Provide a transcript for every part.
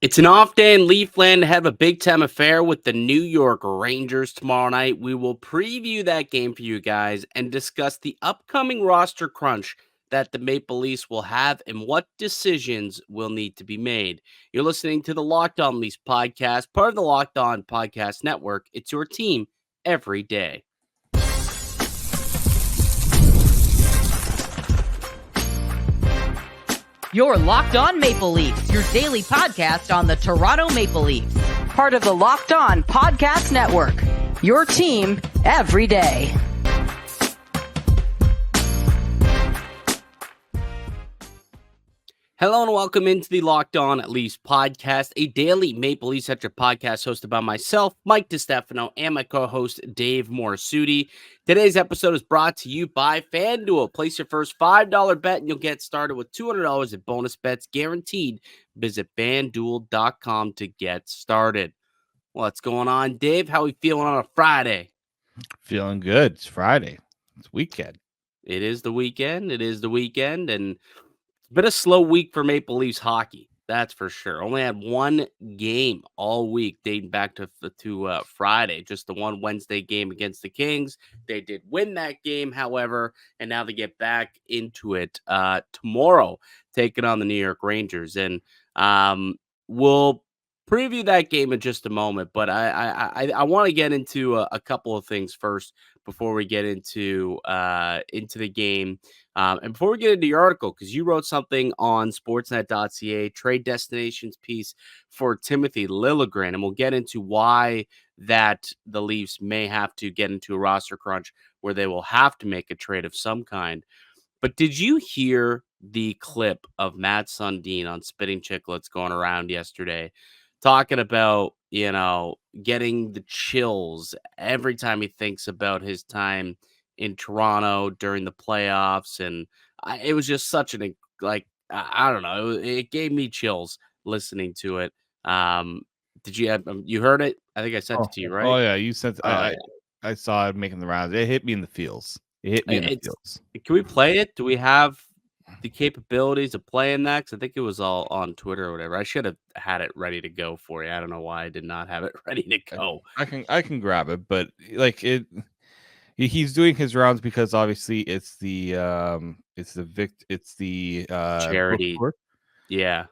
It's an off day in Leafland to have a big time affair with the New York Rangers tomorrow night. We will preview that game for you guys and discuss the upcoming roster crunch that the Maple Leafs will have and what decisions will need to be made. You're listening to the Locked On Leafs podcast, part of the Locked On Podcast Network. It's your team every day. You're Locked On Maple Leafs, your daily podcast on the Toronto Maple Leafs. Part of the Locked On Podcast Network, your team every day. Hello and welcome into the Locked On Leafs podcast, a daily Maple Leafs centric podcast hosted by myself, Mike DiStefano, and my co-host, Dave Morassutti. Today's episode is brought to you by FanDuel. Place your first $5 bet and you'll get started with $200 in bonus bets guaranteed. Visit FanDuel.com to get started. What's going on, Dave? How are we feeling on a Friday? Feeling good. It's Friday. It's weekend. It is the weekend. And it's been a slow week for Maple Leafs hockey, that's for sure. Only had one game all week dating back to Friday, just the one Wednesday game against the Kings. They did win that game, however, and now they get back into it tomorrow, taking on the New York Rangers. And we'll preview that game in just a moment, but I want to get into a couple of things first before we get into the game. And before we get into your article, because you wrote something on sportsnet.ca, trade destinations piece for Timothy Liljegren, and we'll get into why that the Leafs may have to get into a roster crunch where they will have to make a trade of some kind. But did you hear the clip of Mats Sundin on Spittin Chiclets going around yesterday, talking about, getting the chills every time he thinks about his time in Toronto during the playoffs? And it was just such I don't know, it gave me chills listening to it. Did you have you heard it? I think I sent it to you, right? Oh yeah, you sent. Yeah. I saw it making the rounds. It hit me in the feels. Can we play it? Do we have the capabilities of playing that? Because I think it was all on Twitter or whatever. I should have had it ready to go for you. I don't know why I did not have it ready to go. I can grab it, but he's doing his rounds because obviously it's the Charity. Yeah.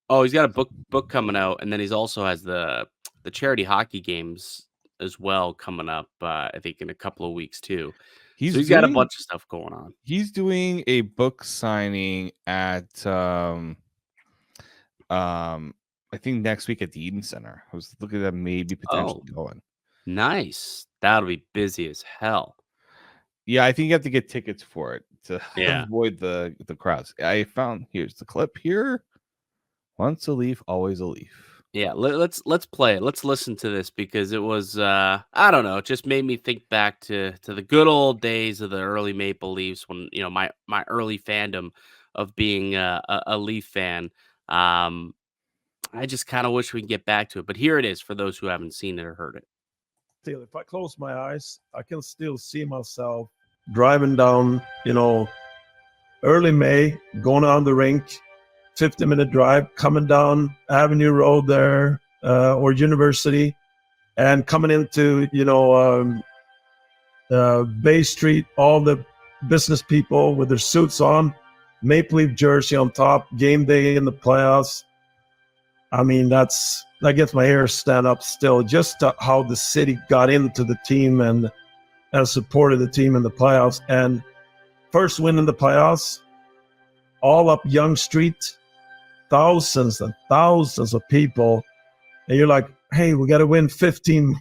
Oh, he's got a book coming out, and then he's also has the charity hockey games as well coming up. I think in a couple of weeks too. He's got a bunch of stuff going on. He's doing a book signing at I think next week at the Eden Center. I was looking at maybe potentially going. Nice. That'll be busy as hell. Yeah, I think you have to get tickets for it to avoid the crowds. I found here's the clip here. Once a Leaf, always a Leaf. Yeah, let's play it. Let's listen to this because it was I don't know, it just made me think back to the good old days of the early Maple Leafs when, my early fandom of being a Leaf fan. I just kind of wish we can get back to it, but here it is for those who haven't seen it or heard it. If I close my eyes, I can still see myself driving down, early May, going on the rink, 50-minute drive, coming down Avenue Road there, or University, and coming into, Bay Street, all the business people with their suits on, Maple Leaf jersey on top, game day in the playoffs. I mean, that gets my hair stand up still, just how the city got into the team and supported the team in the playoffs. And first win in the playoffs, all up Yonge Street, thousands and thousands of people. And you're like, hey, we got to win 15.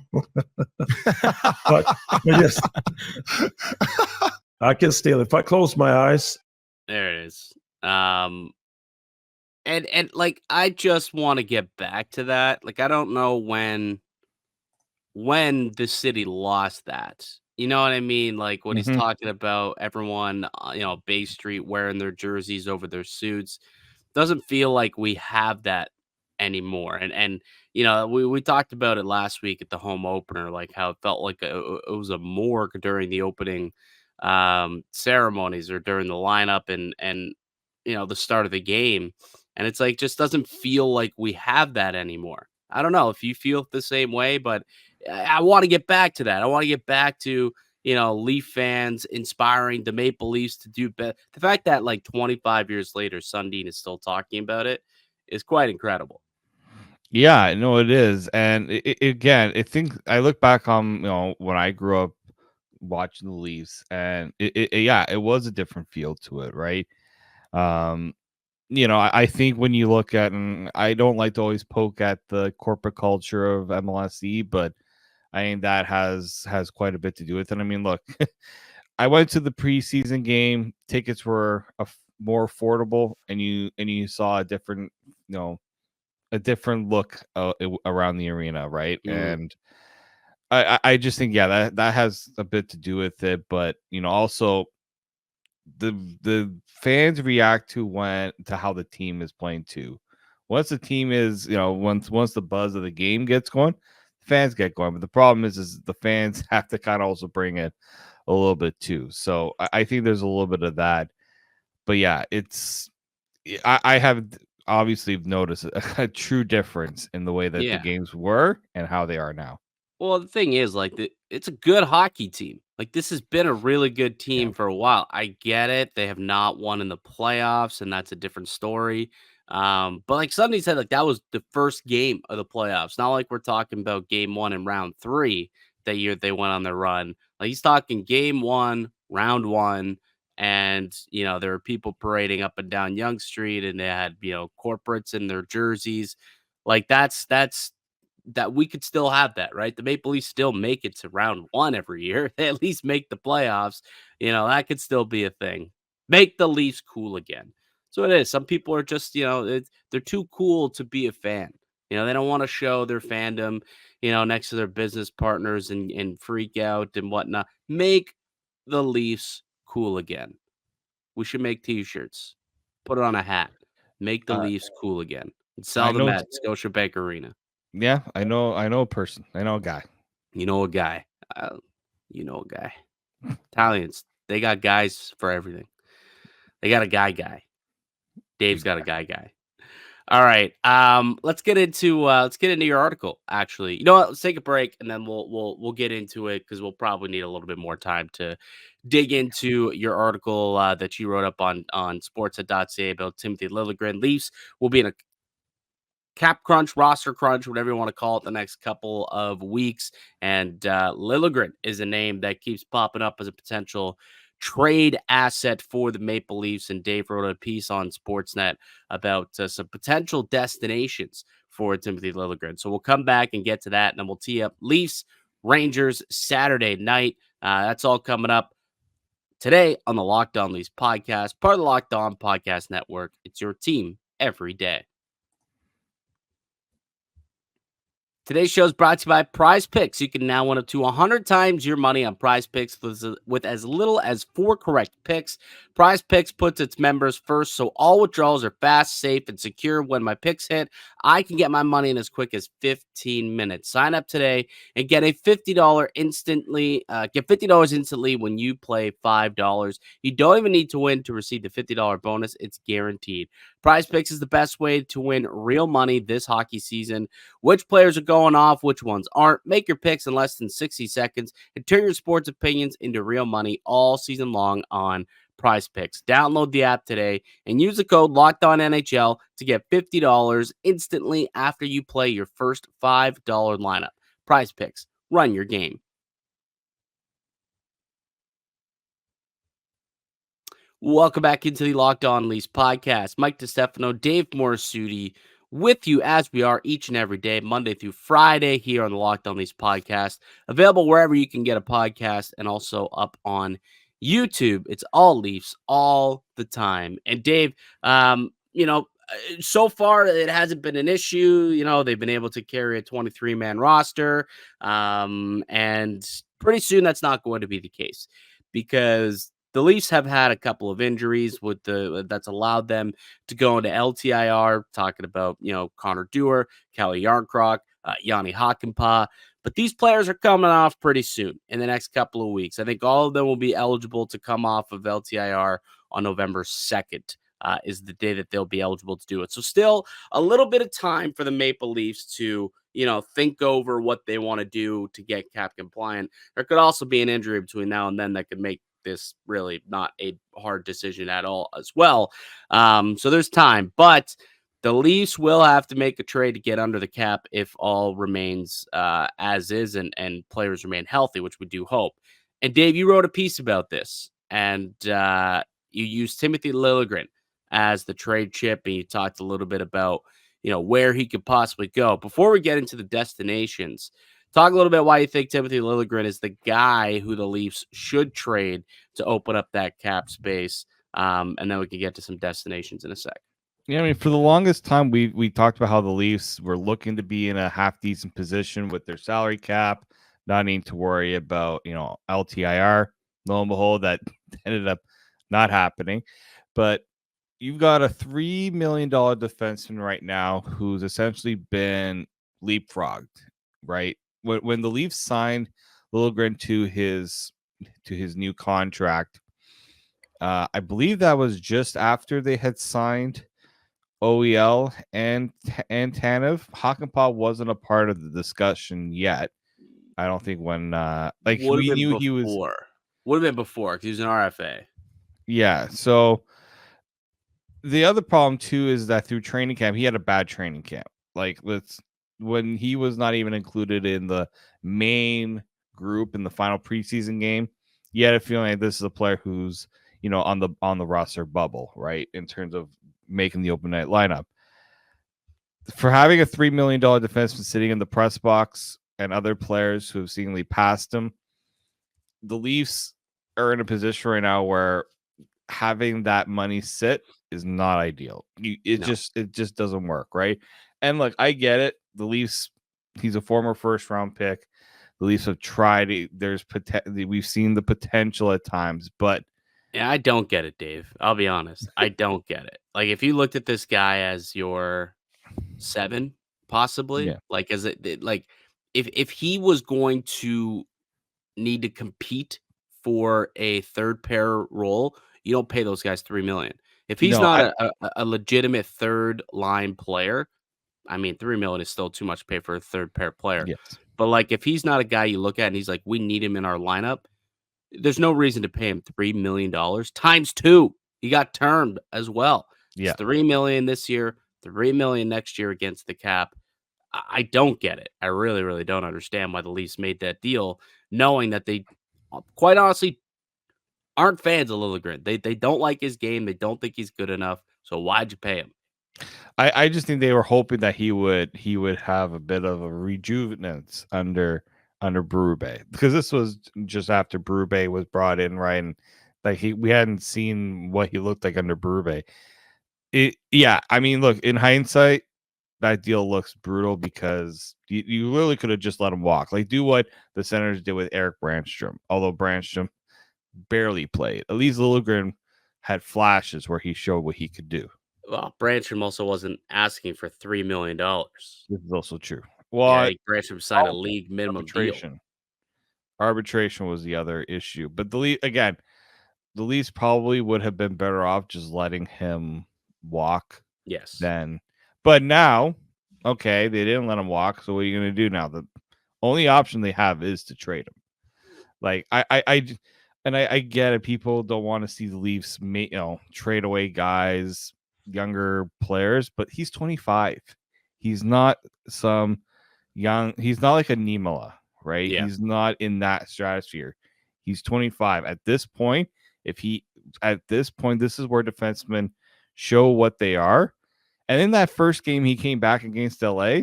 but yes, I can still, if I close my eyes. There it is. And I just want to get back to that. I don't know when the city lost that. You know what I mean? When he's talking about everyone, Bay Street wearing their jerseys over their suits. Doesn't feel like we have that anymore. And we talked about it last week at the home opener, how it felt like it was a morgue during the opening ceremonies or during the lineup and the start of the game. And it's like, just doesn't feel like we have that anymore. I don't know if you feel the same way, but I want to get back to that. I want to get back to, Leaf fans inspiring the Maple Leafs to do better. The fact that like 25 years later, Sundin is still talking about it is quite incredible. Yeah, no, it is. And again, I think I look back on, when I grew up watching the Leafs, and it was a different feel to it, right? Um, I think when you look at, and I don't like to always poke at the corporate culture of MLSE, but I think that has quite a bit to do with it. I mean, look, I went to the preseason game. Tickets were more affordable, and you saw a different, a different look around the arena, right? And I just think, yeah, that has a bit to do with it, but also the fans react to how the team is playing too. Once the team is, once the buzz of the game gets going, fans get going. But the problem is the fans have to kind of also bring it a little bit too. So I think there's a little bit of that. But yeah, I have obviously noticed a true difference in the way that the Yeah. games were and how they are now. Well, the thing is, like, it's a good hockey team. Like, this has been a really good Yeah. team for a while. I get it. They have not won in the playoffs, and that's a different story. But like Sunday said, like that was the first game of the playoffs. Not like we're talking about game one and round three that year they went on their run. Like he's talking game one, round one, and there were people parading up and down Yonge Street, and they had corporates in their jerseys. Like that's that we could still have that, right? The Maple Leafs still make it to round one every year. They at least make the playoffs. That could still be a thing. Make the Leafs cool again. So it is. Some people are just, they're too cool to be a fan. They don't want to show their fandom, next to their business partners and freak out and whatnot. Make the Leafs cool again. We should make t-shirts. Put it on a hat. Make the Uh, Leafs cool again. And I sell them know. at Scotiabank Arena. Yeah, I know a person. I know a guy. You know a guy. Uh, you know a guy. Italians, they got guys for everything. They got a guy. Dave's got a guy. All right. Let's get into your article. Actually, you know what? Let's take a break and then we'll get into it because we'll probably need a little bit more time to dig into your article that you wrote up on Sportsnet.ca about Timothy Liljegren. Leafs will be in a cap crunch, roster crunch, whatever you want to call it, the next couple of weeks. And Liljegren is a name that keeps popping up as a potential trade asset for the Maple Leafs. And Dave wrote a piece on Sportsnet about some potential destinations for Timothy Liljegren. So we'll come back and get to that, and then we'll tee up Leafs, Rangers Saturday night. That's all coming up today on the Locked On Leafs podcast, part of the Locked On Podcast Network. It's your team every day. Today's show is brought to you by PrizePicks. You can now win up to 100 times your money on PrizePicks with as little as 4 correct picks. PrizePicks puts its members first, so all withdrawals are fast, safe, and secure. When my picks hit, I can get my money in as quick as 15 minutes. Sign up today and get a $50 instantly. Get $50 instantly when you play $5. You don't even need to win to receive the $50 bonus. It's guaranteed. PrizePicks is the best way to win real money this hockey season. Which players are going off, which ones aren't. Make your picks in less than 60 seconds and turn your sports opinions into real money all season long on PrizePicks. Download the app today and use the code LOCKEDONNHL to get $50 instantly after you play your first $5 lineup. PrizePicks. Run your game. Welcome back into the Locked On Leafs podcast. Mike DiStefano, Dave Morassutti with you as we are each and every day, Monday through Friday here on the Locked On Leafs podcast. Available wherever you can get a podcast and also up on YouTube. It's all Leafs all the time. And Dave, so far it hasn't been an issue. They've been able to carry a 23-man roster. And pretty soon that's not going to be the case because the Leafs have had a couple of injuries that's allowed them to go into LTIR, talking about, Connor Dewar, Kelly Yarncroc, Yanni Hakanpää. But these players are coming off pretty soon in the next couple of weeks. I think all of them will be eligible to come off of LTIR on November 2nd is the day that they'll be eligible to do it. So still a little bit of time for the Maple Leafs to, think over what they want to do to get cap compliant. There could also be an injury between now and then that could make this really not a hard decision at all as well. So there's time, but the Leafs will have to make a trade to get under the cap if all remains as is and players remain healthy, which we do hope. And Dave, you wrote a piece about this, and you used Timothy Liljegren as the trade chip, and you talked a little bit about where he could possibly go. Before we get into the destinations, talk a little bit why you think Timothy Liljegren is the guy who the Leafs should trade to open up that cap space, and then we can get to some destinations in a sec. Yeah, I mean, for the longest time, we talked about how the Leafs were looking to be in a half decent position with their salary cap, not needing to worry about LTIR. Lo and behold, that ended up not happening. But you've got a $3 million defenseman right now who's essentially been leapfrogged, right? When the Leafs signed Liljegren to his new contract, I believe that was just after they had signed OEL and Tanev. Hakanpää wasn't a part of the discussion yet. I don't think when we knew he was. Would have been before because he was an RFA. Yeah. So the other problem too is that through training camp, he had a bad training camp. When he was not even included in the main group in the final preseason game, you had a feeling like this is a player who's on the roster bubble, right? In terms of making the open night lineup. For having a $3 million defenseman sitting in the press box and other players who have seemingly passed him, the Leafs are in a position right now where having that money sit is not ideal. It just doesn't work, right? And look, I get it. The Leafs, he's a former first round pick. The Leafs have tried. We've seen the potential at times, but yeah, I don't get it, Dave. I'll be honest. I don't get it. Like, if you looked at this guy as your 7, possibly, if he was going to need to compete for a third pair role, you don't pay those guys $3 million. If he's not a legitimate third line player, I mean, $3 million is still too much to pay for a third pair player. Yes. But if he's not a guy you look at and he's like, we need him in our lineup, there's no reason to pay him $3 million times 2. He got termed as well. Yeah. It's $3 million this year, $3 million next year against the cap. I don't get it. I really, really don't understand why the Leafs made that deal, knowing that they, quite honestly, aren't fans of Liljegren. They don't like his game. They don't think he's good enough. So why'd you pay him? I just think they were hoping that he would have a bit of a rejuvenance under Berube, because this was just after Berube was brought in, right? And we hadn't seen what he looked like under Berube. I mean, look, in hindsight, that deal looks brutal because you literally could have just let him walk. Do what the Senators did with Eric Brandstrom, although Brandstrom barely played. At least Liljegren had flashes where he showed what he could do. Well, Brandstrom also wasn't asking for $3 million. This is also true. Well, Brandstrom signed a league minimum deal. Arbitration was the other issue, but the Leafs probably would have been better off just letting him walk. Yes. But now, okay, they didn't let him walk. So what are you going to do now? The only option they have is to trade him. I get it. People don't want to see the Leafs, trade away guys, younger players, but he's 25. He's not some young. He's not like a Niemela, right? Yeah. He's not in that stratosphere. He's 25 at this point. This is where defensemen show what they are. And in that first game, he came back against LA.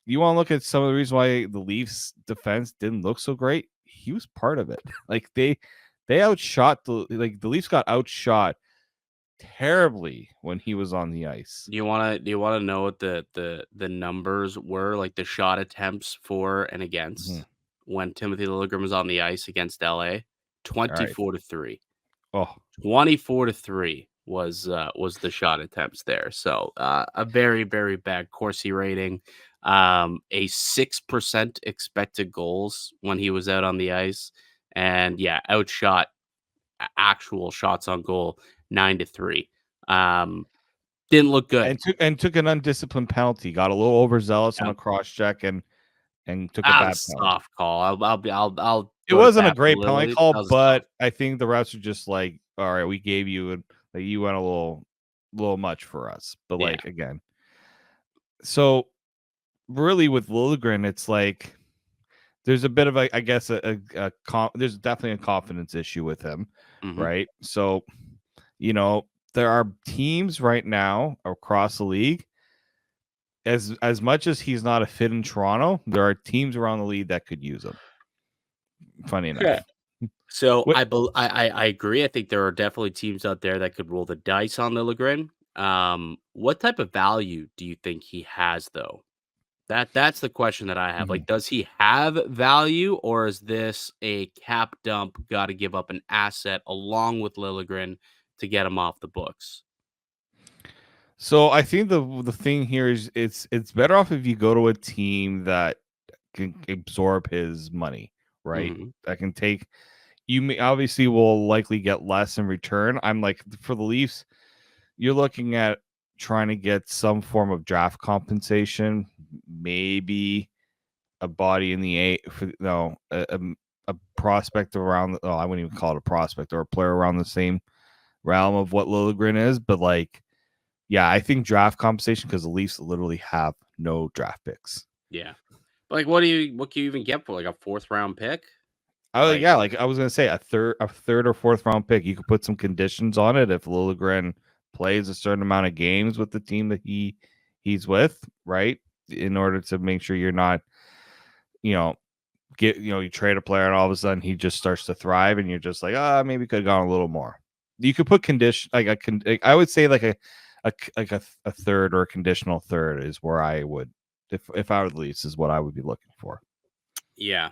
You want to look at some of the reasons why the Leafs defense didn't look so great? He was part of it. They outshot the Leafs got outshot terribly when he was on the ice. Do you want to know what the numbers were, like the shot attempts for and against when Timothy Liljegren was on the ice against LA? 24-3. Oh, 24-3 was the shot attempts there. So a very, very bad Corsi rating. A 6% expected goals when he was out on the ice, and outshot actual shots on goal 9-3. Didn't look good. And took an undisciplined penalty. Got a little overzealous on a cross check and took a bad penalty. Soft call. I'll It go to wasn't a bat for great penalty Lily. call, That was but soft. I think the refs are just like, all right, we gave you, and like, you went a little much for us. But Yeah. like again, so really with Liljegren, it's like there's a bit of a, I guess there's definitely a confidence issue with him, right? So, there are teams right now across the league. As much as he's not a fit in Toronto, there are teams around the league that could use him. Funny enough. Yeah. So What- I agree. I think there are definitely teams out there that could roll the dice on Liljegren. What type of value do you think he has, though? That's the question that I have. Like, does he have value, or is this a cap dump? Got to give up an asset along with Liljegren to get him off the books. So I think the thing here is it's better off if you go to a team that can absorb his money, right? That can take you may obviously will likely get less in return. I'm like, for the Leafs, you're looking at trying to get some form of draft compensation, maybe a body in the a prospect around. I wouldn't even call it a prospect, or a player around the same realm of what Liljegren is. But like, yeah, I think draft compensation, because the Leafs literally have no draft picks. Yeah, but like, what can you even get for like a 4th round pick? Yeah, like I was gonna say, a third or 4th round pick. You could put some conditions on it if Liljegren plays a certain amount of games with the team that he's with, right? In order to make sure you're not, you trade a player and all of a sudden he just starts to thrive and you're just like, maybe could have gone a little more. You could put condition I would say like a third or a conditional third is where I would, if I were the Leafs, is what I would be looking for. Yeah.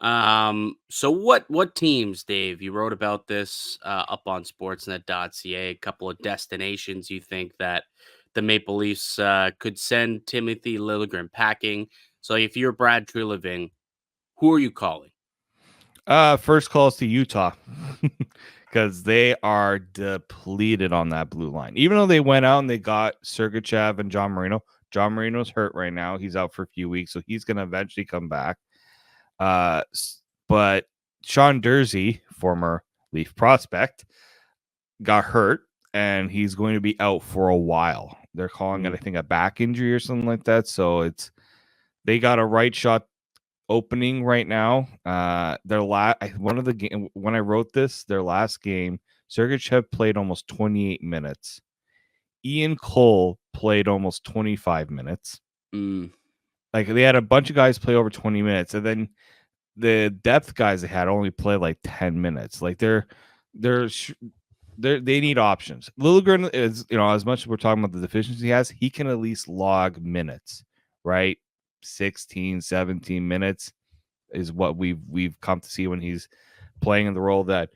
So what teams, Dave, you wrote about this up on sportsnet.ca, a couple of destinations you think that the Maple Leafs could send Timothy Liljegren packing. So if you're Brad Treliving, who are you calling? First call is to Utah, because they are depleted on that blue line. Even though they went out and they got Sergachev and John Marino. John Marino's hurt right now. He's out for a few weeks, so he's going to eventually come back. But Sean Durzi, former Leaf prospect, got hurt, and he's going to be out for a while. They're calling it, I think, a back injury or something like that. So they got a right shot opening right now. One of the game when I wrote this, their last game, Sergachev played almost 28 minutes. Ian Cole played almost 25 minutes. Like, they had a bunch of guys play over 20 minutes, and then the depth guys they had only play like 10 minutes. Like, they need options. Liljegren is, as much as we're talking about the deficiency he has, he can at least log minutes, right? 16, 17 minutes is what we've come to see when he's playing in the role that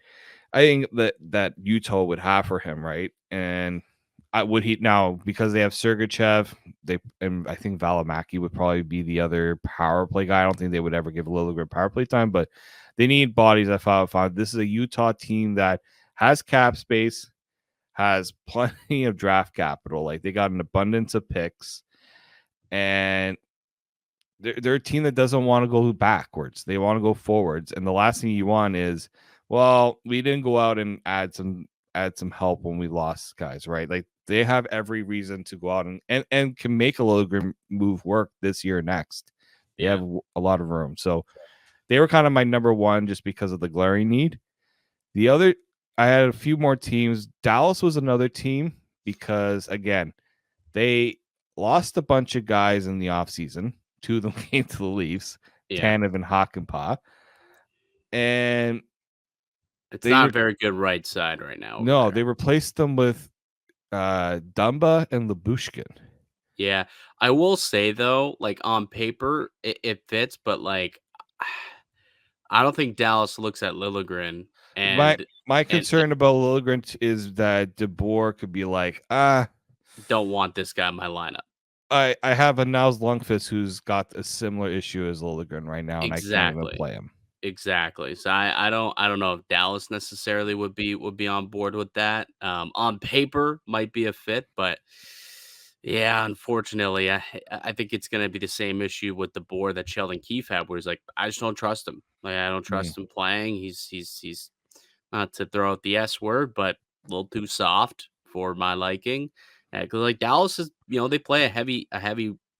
I think that Utah would have for him, right? And would he now, because they have Sergachev, and I think Valimaki would probably be the other power play guy. I don't think they would ever give Liljegren power play time, but they need bodies at 5-5. This is a Utah team that has cap space, has plenty of draft capital. Like, they got an abundance of picks, and they're a team that doesn't want to go backwards. They want to go forwards. And the last thing you want is, well, we didn't go out and add some help when we lost guys, right? Like, they have every reason to go out and can make a Liljegren move work this year next. They have a lot of room. So they were kind of my number one just because of the glaring need. The other, I had a few more teams. Dallas was another team because, again, they lost a bunch of guys in the offseason. 2 of them came to the Leafs, Tanev and Hakanpää. And it's not a very good right side right now. No, they replaced them with Dumba and Lyubushkin. Yeah, I will say though, like, on paper, it fits, but like, I don't think Dallas looks at Liljegren. And my concern about Liljegren is that DeBoer could be like, don't want this guy in my lineup. I have a Nils Lundqvist who's got a similar issue as Liljegren right now, and I can't even play him. Exactly. So I don't know if Dallas necessarily would be on board with that. On paper might be a fit, but yeah, unfortunately, I think it's gonna be the same issue with the board that Sheldon Keefe had, where he's like, I just don't trust him. Like I don't Mm, trust him playing. He's not to throw out the S word, but a little too soft for my liking. Because like Dallas is, they play a heavy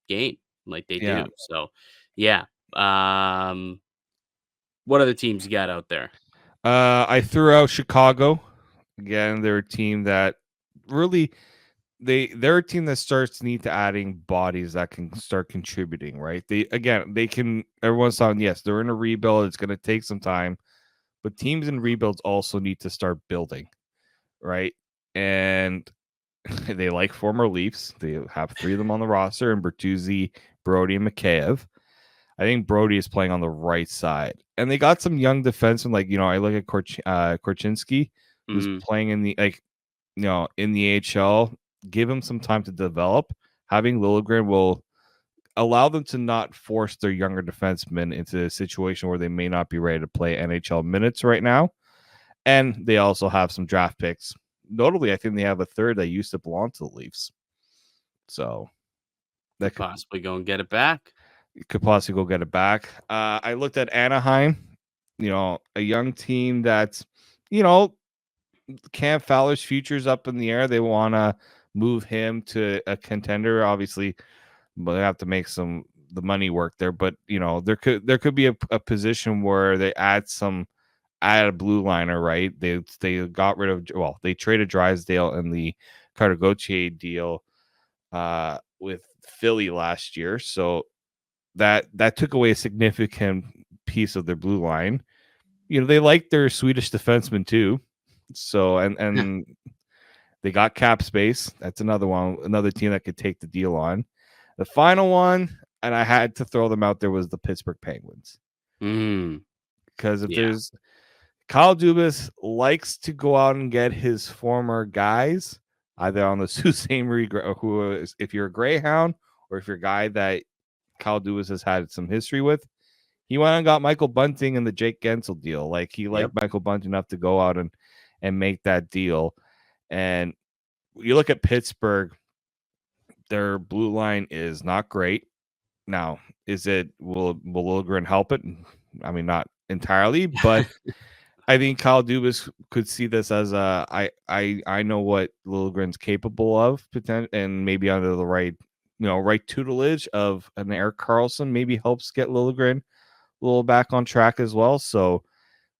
game, like they yeah. do. So yeah. Um what other teams you got out there? I threw out Chicago. Again, they're a team that really they're a team that starts need to adding bodies that can start contributing, right? They can everyone's talking, yes, they're in a rebuild, it's gonna take some time, but teams in rebuilds also need to start building, right? And they like former Leafs. They have three of them on the roster, and Bertuzzi, Brody, and Mikheyev. I think Brody is playing on the right side, and they got some young defensemen. Like I look at Korchinski, who's Mhm. playing in the in the AHL. Give him some time to develop. Having Liljegren will allow them to not force their younger defensemen into a situation where they may not be ready to play NHL minutes right now. And they also have some draft picks. Notably, I think they have a third that used to belong to the Leafs. So that Could possibly go and get it back. could possibly go get it back. I looked at Anaheim, a young team that's, you know, Cam Fowler's future's up in the air. They want to move him to a contender, obviously, but they have to make the money work there. But there could be a position where they add a blue liner, right? They got rid of they traded Drysdale in the Carter Gauthier deal with Philly last year, so that took away a significant piece of their blue line. They like their Swedish defenseman too. So and they got cap space. That's another team that could take the deal on. The final one, and I had to throw them out there, was the Pittsburgh Penguins. Mm, Because if yeah. there's Kyle Dubas likes to go out and get his former guys, either on the Sault Ste. Marie, who is, if you're a Greyhound or if you're a guy that Kyle Dubas has had some history with, he went and got Michael Bunting in the Jake Gensel deal. Like he Yep. liked Michael Bunting enough to go out and make that deal. And you look at Pittsburgh, their blue line is not great. Now, will Liljegren help it? I mean, not entirely, but I think Kyle Dubas could see this as I know what Liljegren's capable of, and maybe under the right tutelage of an Eric Carlson maybe helps get Liljegren a little back on track as well. So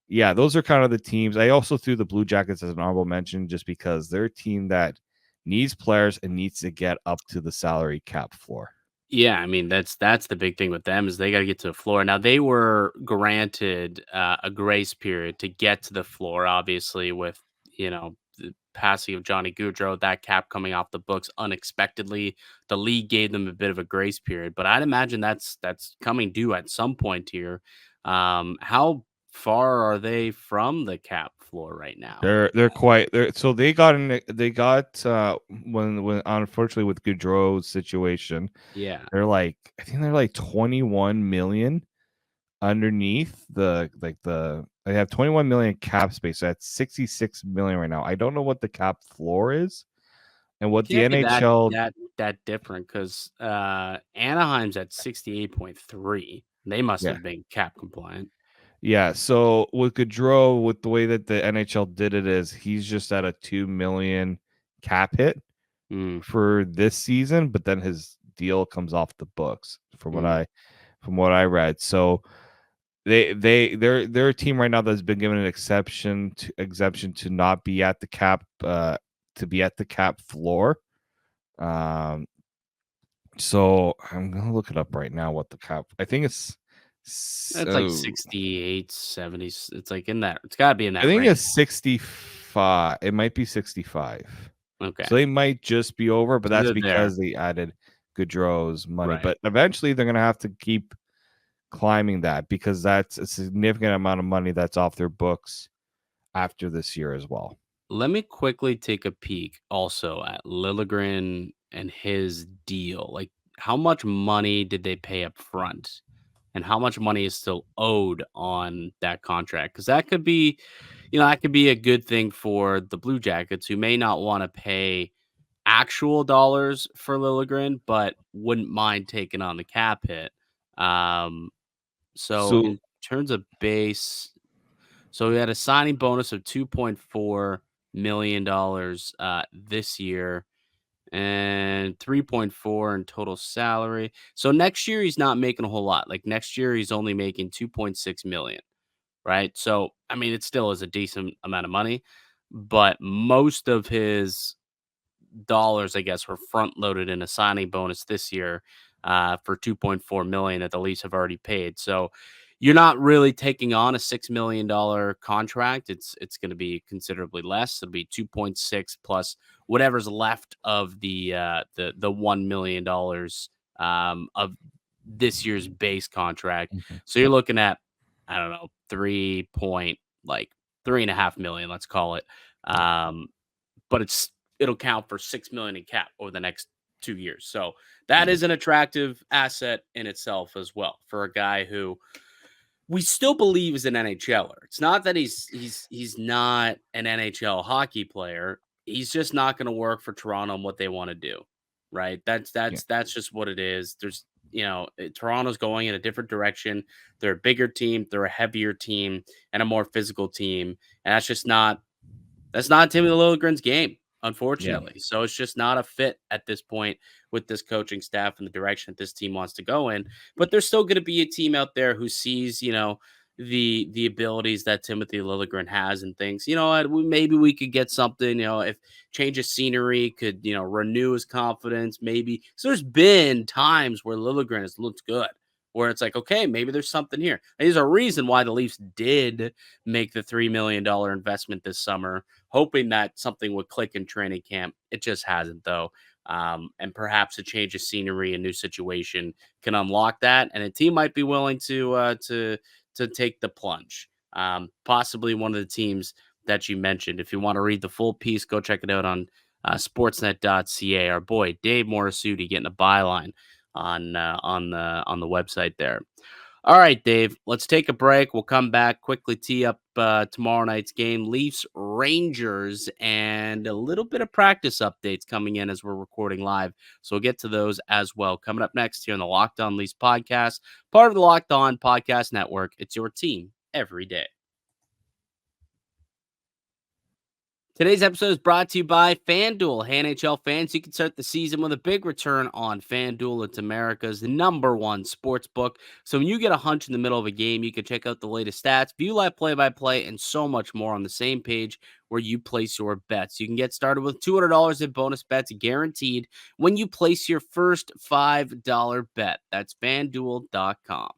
yeah, those are kind of the teams. I also threw the Blue Jackets as an honorable mention just because they're a team that needs players and needs to get up to the salary cap floor. Yeah, I mean that's the big thing with them is they got to get to the floor. Now they were granted a grace period to get to the floor, obviously with the passing of Johnny Gaudreau, that cap coming off the books unexpectedly. The league gave them a bit of a grace period, but I'd imagine that's coming due at some point here. How far are they from the cap floor right now? They're quite there. So they got when unfortunately with Gaudreau's situation, Yeah. I think they're like 21 million underneath they have 21 million cap space. So that's 66 million right now. I don't know what the cap floor is and what the Can't be that NHL. that different because Anaheim's at 68.3. They must Yeah. have been cap compliant. Yeah, so with Gaudreau, with the way that the NHL did it, is he's just at a 2 million cap hit Mm, for this season, but then his deal comes off the books mm. from what I read. So they're a team right now that's been given an exemption to not be at the cap to be at the cap floor. So I'm gonna look it up right now what the cap. I think it's It's like so 68, 70. It's like in that. It's got to be in I that think range. it's 65. It might be 65. Okay. So they might just be over, but So that's they're there. because they added Gaudreau's money. Right. But eventually they're gonna have to keep climbing that because that's a significant amount of money that's off their books after this year as well. Let me quickly take a peek also at Liljegren and his deal. Like, how much money did they pay up front? and how much money is still owed on that contract. Because that could be, that could be a good thing for the Blue Jackets, who may not want to pay actual dollars for Liljegren, but wouldn't mind taking on the cap hit. So So in terms of base, so we had a signing bonus of $2.4 million this year, and 3.4 in total salary. So next year he's not making a whole lot. Like next year he's only making 2.6 million, right? So I mean it still is a decent amount of money, but most of his dollars, I guess, were front loaded in a signing bonus this year for 2.4 million that the Leafs have already paid. So you're not really taking on a $6 million contract. It's going to be considerably less. It'll be 2.6 plus whatever's left of the $1 million of this year's base contract. mhm, So you're looking at, I don't know, 3.5 million, let's call it. But it'll count for 6 million in cap over the next 2 years. So that yeah, is an attractive asset in itself as well for a guy who we still believe is an NHLer. It's not that he's not an NHL hockey player. He's just not going to work for Toronto and what they want to do. Right? That's yeah, that's that's just what it is. There's Toronto's going in a different direction. They're a bigger team, they're a heavier team, and a more physical team. And that's not Timothy Liljegren's game, yeah, unfortunately. So it's just not a fit at this point with this coaching staff and the direction that this team wants to go in. But there's still going to be a team out there who sees, the abilities that Timothy Liljegren has and thinks, what, maybe we could get something, if change of scenery could, renew his confidence, maybe. So there's been times where Liljegren has looked good, where it's like, okay, maybe there's something here. There's a reason why the Leafs did make the $3 million investment this summer, hoping that something would click in training camp. It just hasn't, though. And perhaps a change of scenery, a new situation can unlock that, and a team might be willing to take the plunge. Possibly one of the teams that you mentioned. If you want to read the full piece, go check it out on sportsnet.ca. Our boy Dave Morassutti getting a byline on the website there. All right, Dave, let's take a break. We'll come back, quickly tee up tomorrow night's game, Leafs Rangers, and a little bit of practice updates coming in as we're recording live. So we'll get to those as well. Coming up next here on the Locked On Leafs podcast, part of the Locked On Podcast Network. It's your team every day. Today's episode is brought to you by FanDuel. Hey, NHL fans, you can start the season with a big return on FanDuel. It's America's #1 sports book. So when you get a hunch in the middle of a game, you can check out the latest stats, view live play-by-play, and so much more on the same page where you place your bets. You can get started with $200 in bonus bets guaranteed when you place your first $5 bet. That's FanDuel.com.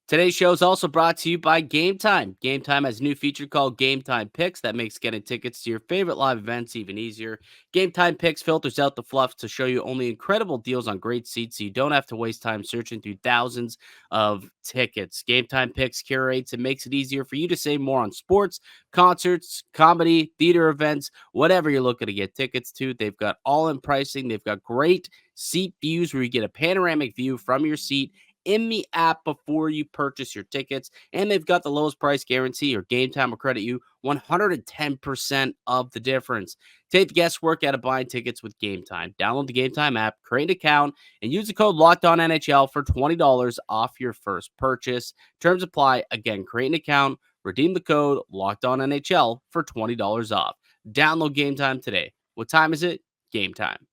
Today's show is also brought to you by GameTime. GameTime has a new feature called GameTime Picks that makes getting tickets to your favorite live events even easier. GameTime Picks filters out the fluff to show you only incredible deals on great seats so you don't have to waste time searching through thousands of tickets. GameTime Picks curates and makes it easier for you to save more on sports, concerts, comedy, theater events, whatever you're looking to get tickets to. They've got all-in pricing. They've got great seat views where you get a panoramic view from your seat in the app before you purchase your tickets. And they've got the lowest price guarantee, or Game Time will credit you 110% of the difference. Take the guesswork out of buying tickets with Game Time. Download the Game Time app, create an account, and use the code LOCKEDONNHL for $20 off your first purchase. Terms apply. Again, create an account, redeem the code LOCKEDONNHL for $20 off. Download Game Time today. What time is it? Game Time.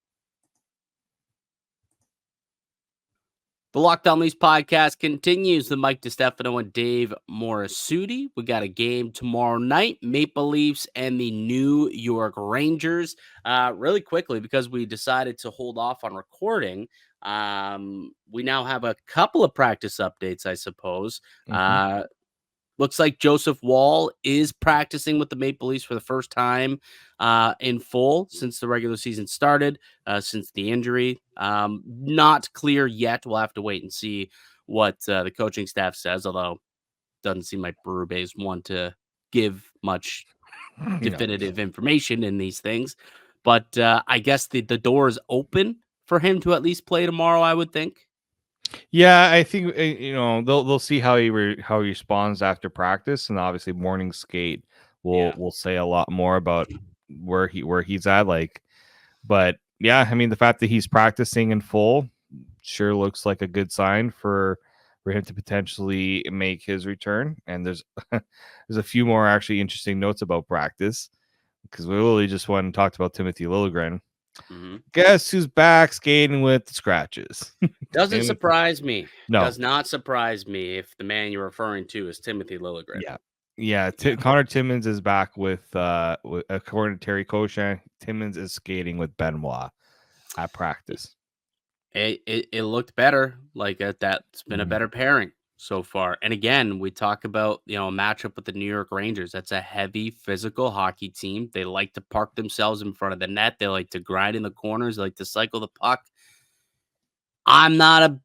The Locked On Leafs podcast continues. The Mike DiStefano and Dave Morassutti. We got a game tomorrow night, Maple Leafs and the New York Rangers. Really quickly, because we decided to hold off on recording, we now have a couple of practice updates, I suppose. mhm. Looks like Joseph Woll is practicing with the Maple Leafs for the first time in full since the regular season started, since the injury. Not clear yet. We'll have to wait and see what the coaching staff says, although it doesn't seem like Berube is one to give much No. definitive information in these things. But I guess the door is open for him to at least play tomorrow, I would think. Yeah, I think they'll see how he responds after practice, and obviously morning skate will say a lot more about where he's at. Like, but yeah, I mean the fact that he's practicing in full sure looks like a good sign for him to potentially make his return. And there's there's a few more actually interesting notes about practice because we literally just went and talked about Timothy Liljegren. Mm-hmm. Guess who's back skating with the scratches? Doesn't surprise me. No. Does not surprise me if the man you're referring to is Timothy Liljegren. Yeah. Connor Timmins is back with according to Terry Koshan, Timmins is skating with Benoit at practice. It looked better. Like that's been a Mhm. better pairing so far. And again, we talk about a matchup with the New York Rangers. That's a heavy physical hockey team. They like to park themselves in front of the net. They like to grind in the corners. They like to cycle the puck. I'm not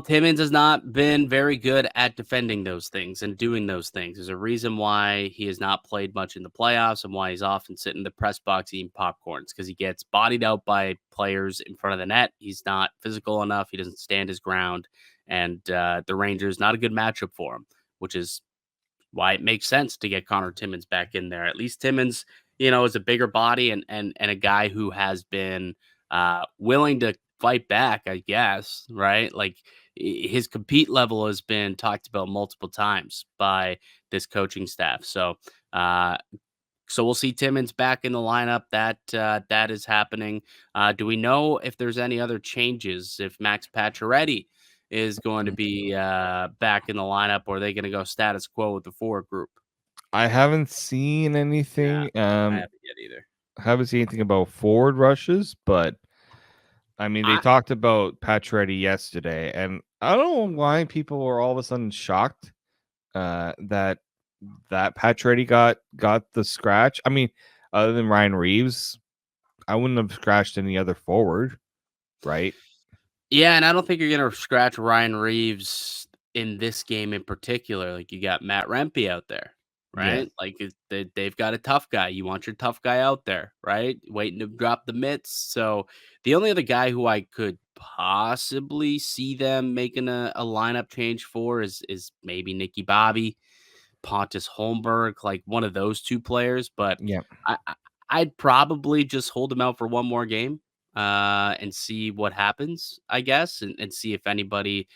Timmins has not been very good at defending those things and doing those things. There's a reason why he has not played much in the playoffs and why he's often sitting in the press box eating popcorns because he gets bodied out by players in front of the net. He's not physical enough. He doesn't stand his ground. And the Rangers, not a good matchup for him, which is why it makes sense to get Connor Timmins back in there. At least Timmins, is a bigger body and a guy who has been willing to fight back, I guess, right? Like his compete level has been talked about multiple times by this coaching staff. Uh, so we'll see Timmins back in the lineup. That is happening. Do we know if there's any other changes? If Max Pacioretty is going to be back in the lineup, or are they going to go status quo with the forward group? I haven't seen anything. I haven't yet either. Haven't seen anything about forward rushes, but I mean they talked about Pacioretty yesterday, and I don't know why people were all of a sudden shocked that Pacioretty got the scratch. I mean, other than Ryan Reeves, I wouldn't have scratched any other forward, right? Yeah, and I don't think you're gonna scratch Ryan Reeves in this game in particular. Like you got Matt Rempe out there, Yeah. right? Like they've got a tough guy. You want your tough guy out there, right? Waiting to drop the mitts. So the only other guy who I could possibly see them making a lineup change for is maybe Nicky Bobby, Pontus Holmberg, like one of those two players. But Yeah. I'd probably just hold him out for one more game and see what happens, I guess, and see if anybody,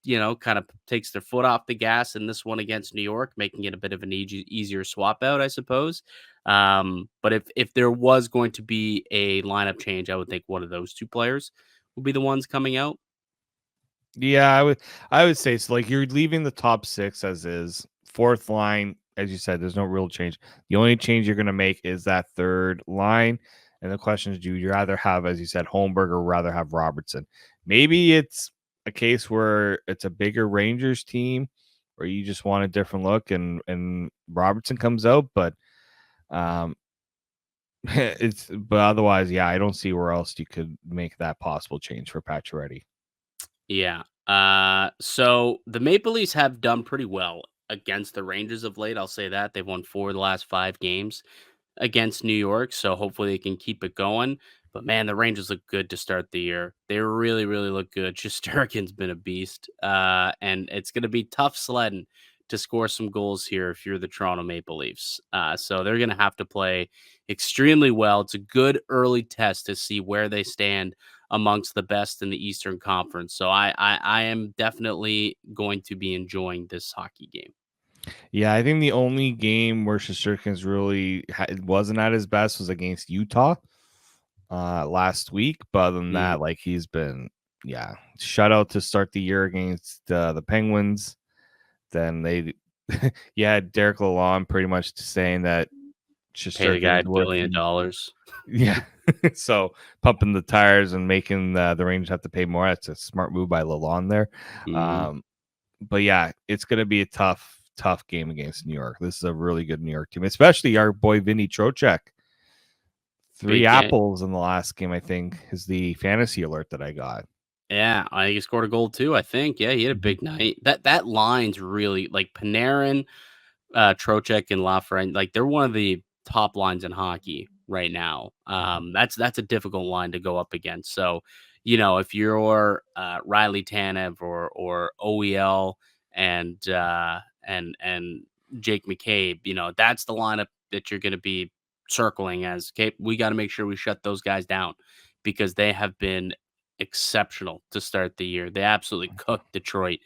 kind of takes their foot off the gas in this one against New York, making it a bit of an easier swap out, I suppose. But if there was going to be a lineup change, I would think one of those two players would be the ones coming out. Yeah, I would say so. Like you're leaving the top six as is. Fourth line, as you said, there's no real change. The only change you're gonna make is that third line. And the question is, do you rather have, as you said, Holmberg or rather have Robertson? Maybe it's a case where it's a bigger Rangers team or you just want a different look and Robertson comes out, but but otherwise, yeah, I don't see where else you could make that possible change for Pacioretty. Yeah. So the Maple Leafs have done pretty well against the Rangers of late. I'll say that they've won 4 of the last 5 games against New York, so hopefully they can keep it going. But man, the Rangers look good to start the year. They really, really look good. Shesterkin's been a beast, and it's going to be tough sledding to score some goals here if you're the Toronto Maple Leafs. So they're going to have to play extremely well. It's a good early test to see where they stand amongst the best in the Eastern Conference. So I am definitely going to be enjoying this hockey game. Yeah, I think the only game where Shesterkin's really wasn't at his best was against Utah last week. But other than that, like he's been, shutout to start the year against the Penguins. Then they, Derek Lalonde pretty much saying that Pay the guy Shesterkin's $1 billion. Yeah, so pumping the tires and making the Rangers have to pay more. That's a smart move by Lalonde there. But yeah, it's going to be a tough game against New York. This is a really good New York team, especially our boy Vinny Trocheck. 3 apples in the last game, I think, is the fantasy alert that I got. Yeah, he scored a goal too, I think. Yeah, he had a big night. That line's really like Panarin, Trocheck, and Lafreniere. Like they're one of the top lines in hockey right now. That's a difficult line to go up against. So if you're Riley Tanev or OEL and Jake McCabe, that's the lineup that you're going to be circling as, okay, we got to make sure we shut those guys down because they have been exceptional to start the year. They absolutely cooked Detroit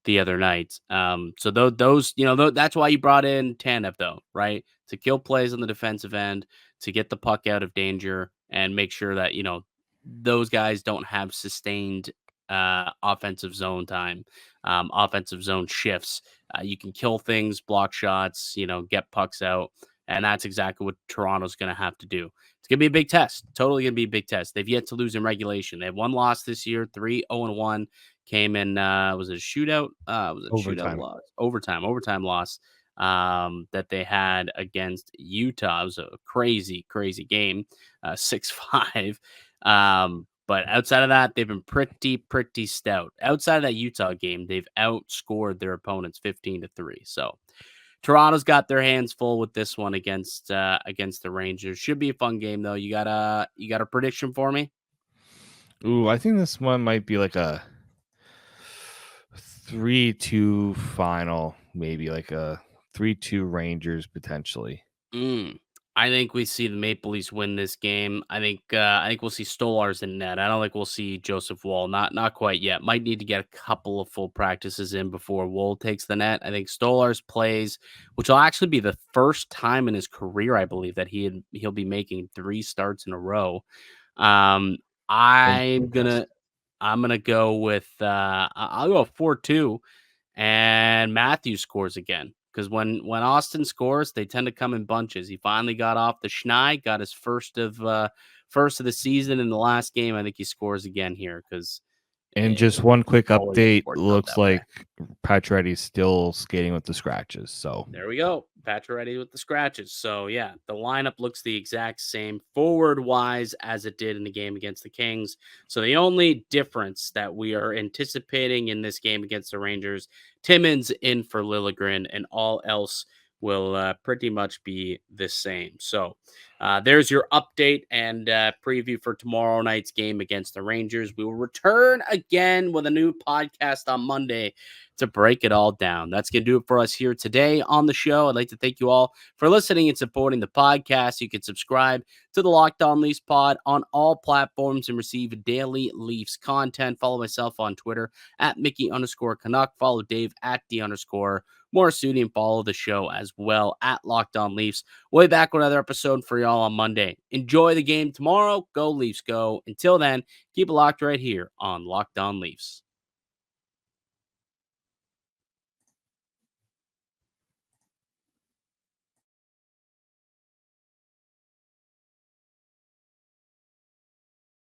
the other night. So that's why you brought in Tanev, though, right? To kill plays on the defensive end, to get the puck out of danger, and make sure that those guys don't have sustained offensive zone time, offensive zone shifts. You can kill things, block shots, get pucks out. And that's exactly what Toronto's going to have to do. It's going to be a big test. Totally going to be a big test. They've yet to lose in regulation. They have one loss this year, 3-0-1. Came in, was it a shootout? Was it a shootout loss? Overtime loss that they had against Utah. It was a crazy, crazy game, 6-5. But outside of that, they've been pretty stout. Outside of that Utah game, they've outscored their opponents 15-3. So Toronto's got their hands full with this one against the Rangers. Should be a fun game though. You got a prediction for me? Ooh, I think this one might be like a 3-2 final, maybe like a 3-2 Rangers potentially. I think we see the Maple Leafs win this game. I think we'll see Stolarz in net. I don't think we'll see Joseph Woll. Not quite yet. Might need to get a couple of full practices in before Woll takes the net. I think Stolarz plays, which will actually be the first time in his career, I believe, that he'll be making 3 starts in a row. I'm gonna go with I'll go 4-2, and Matthews scores again. Because when Austin scores, they tend to come in bunches. He finally got off the schneid, got his first of the season in the last game. I think he scores again here because. And just one quick update, looks like Pacioretty's still skating with the scratches. So there we go. Pacioretty with the scratches. So yeah, the lineup looks the exact same forward-wise as it did in the game against the Kings. So the only difference that we are anticipating in this game against the Rangers, Timmins in for Liljegren, and all else will pretty much be the same. So there's your update and preview for tomorrow night's game against the Rangers. We will return again with a new podcast on Monday to break it all down. That's going to do it for us here today on the show. I'd like to thank you all for listening and supporting the podcast. You can subscribe to the Locked On Leafs pod on all platforms and receive daily Leafs content. Follow myself on Twitter at Mickey_Canuck. Follow Dave at D_Morassutti, and follow the show as well at Locked On Leafs. We'll be back with another episode for y'all on Monday. Enjoy the game tomorrow. Go Leafs, go. Until then, keep it locked right here on Locked On Leafs.